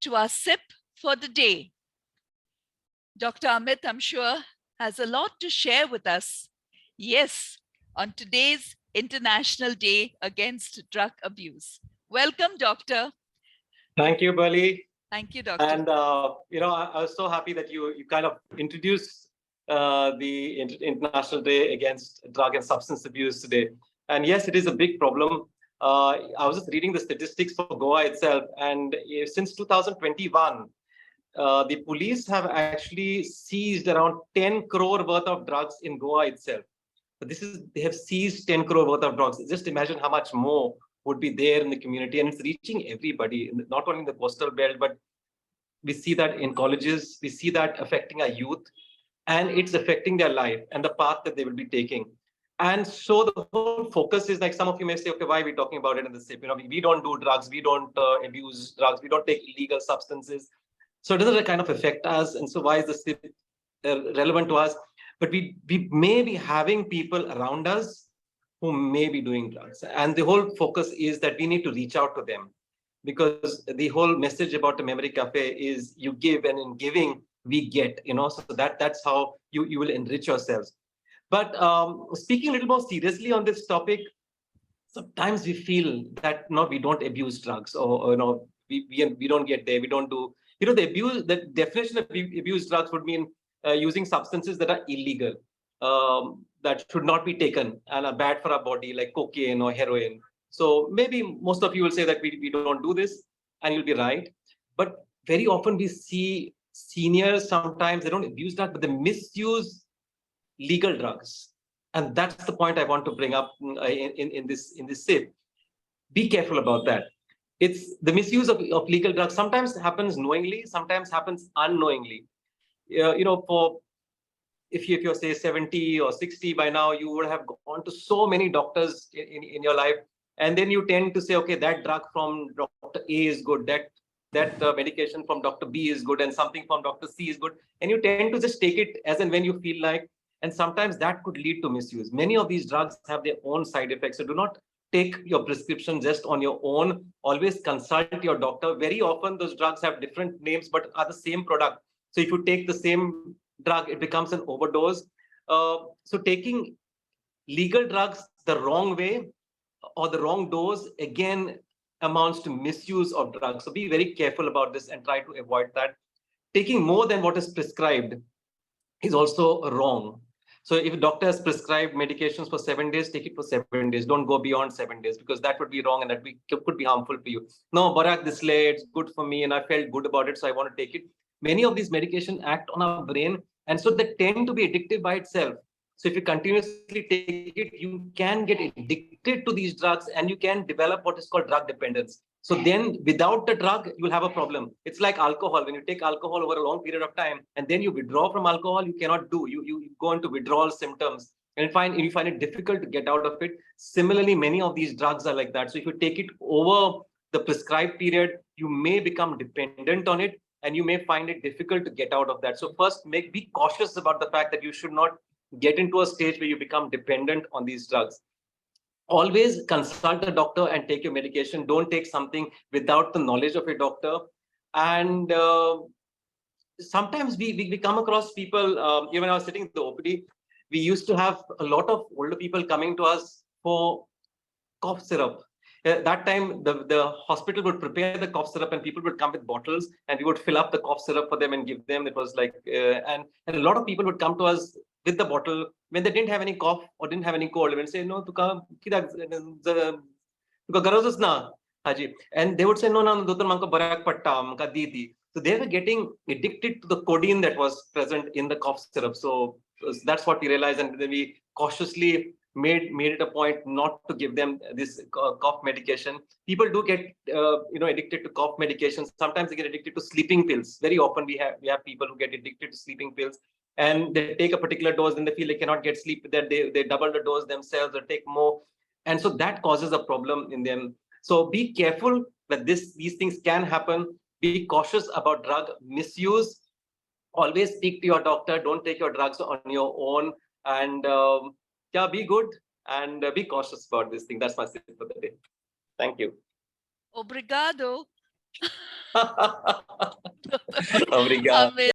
to our sip for the day. Dr. Amit, I'm sure, has a lot to share with us. Yes, on today's International Day Against Drug Abuse. Welcome, Doctor. Thank you, Bali. Thank you, Doctor. And I was so happy that you kind of introduced the International Day Against Drug and Substance Abuse today. And yes, it is a big problem. I was just reading the statistics for Goa itself, and since 2021, the police have actually seized around 10 crore worth of drugs in Goa itself. But they have seized 10 crore worth of drugs. Just imagine how much more would be there in the community, and it's reaching everybody, not only in the coastal belt, but we see that in colleges, we see that affecting our youth, and it's affecting their life and the path that they will be taking. And so the whole focus is like, some of you may say, okay, why are we talking about it in the SIP? We don't do drugs, we don't abuse drugs, we don't take illegal substances. So it doesn't kind of affect us. And so why is the SIP relevant to us? But we may be having people around us who may be doing drugs. And the whole focus is that we need to reach out to them, because the whole message about the memory cafe is you give, and in giving we get, so that's how you will enrich yourselves. But speaking a little more seriously on this topic, sometimes we feel that we don't abuse drugs, or we don't get there, we don't do, the definition of abuse drugs would mean using substances that are illegal, that should not be taken and are bad for our body, like cocaine or heroin. So maybe most of you will say that we don't do this, and you'll be right. But very often we see seniors, sometimes they don't abuse drugs, but they misuse legal drugs. And that's the point I want to bring up in this SIP. Be careful about that. It's the misuse of legal drugs sometimes happens knowingly, sometimes happens unknowingly. If you're say 70 or 60 by now, you would have gone to so many doctors in your life. And then you tend to say, okay, that drug from Dr. A is good, that medication from Dr. B is good, and something from Dr. C is good. And you tend to just take it as and when you feel like. And sometimes that could lead to misuse. Many of these drugs have their own side effects. So do not take your prescription just on your own. Always consult your doctor. Very often those drugs have different names, but are the same product. So if you take the same drug, it becomes an overdose. So taking legal drugs the wrong way or the wrong dose, again, amounts to misuse of drugs. So be very careful about this and try to avoid that. Taking more than what is prescribed is also wrong. So if a doctor has prescribed medications for 7 days, take it for 7 days. Don't go beyond 7 days, because that would be wrong and that could be harmful for you. No, Barak, this late, it's good for me and I felt good about it, so I want to take it. Many of these medications act on our brain, and so they tend to be addictive by itself. So if you continuously take it, you can get addicted to these drugs and you can develop what is called drug dependence. So then without the drug, you'll have a problem. It's like alcohol. When you take alcohol over a long period of time and then you withdraw from alcohol, you cannot do. You go into withdrawal symptoms and you find it difficult to get out of it. Similarly, many of these drugs are like that. So if you take it over the prescribed period, you may become dependent on it and you may find it difficult to get out of that. So first, be cautious about the fact that you should not get into a stage where you become dependent on these drugs. Always consult a doctor and take your medication. Don't take something without the knowledge of a doctor. And sometimes we come across people, even when I was sitting in the OPD, we used to have a lot of older people coming to us for cough syrup. That time, the hospital would prepare the cough syrup and people would come with bottles and we would fill up the cough syrup for them and give them. It was like, and a lot of people would come to us with the bottle when they didn't have any cough or didn't have any cold. And say, no, tuka garazos na, haji. And they would say, no, dotar manko barak patta, manka didi. So they were getting addicted to the codeine that was present in the cough syrup. So that's what we realized, and then we cautiously made it a point not to give them this cough medication. People do get addicted to cough medications. Sometimes they get addicted to sleeping pills. Very often we have people who get addicted to sleeping pills, and they take a particular dose, then they feel they cannot get sleep, that they double the dose themselves or take more, and so that causes a problem in them. So be careful that these things can happen. Be cautious about drug misuse. Always speak to your doctor. Don't take your drugs on your own. And be good and be cautious about this thing. That's my tip for the day. Thank you. Obrigado. Obrigado. Amit.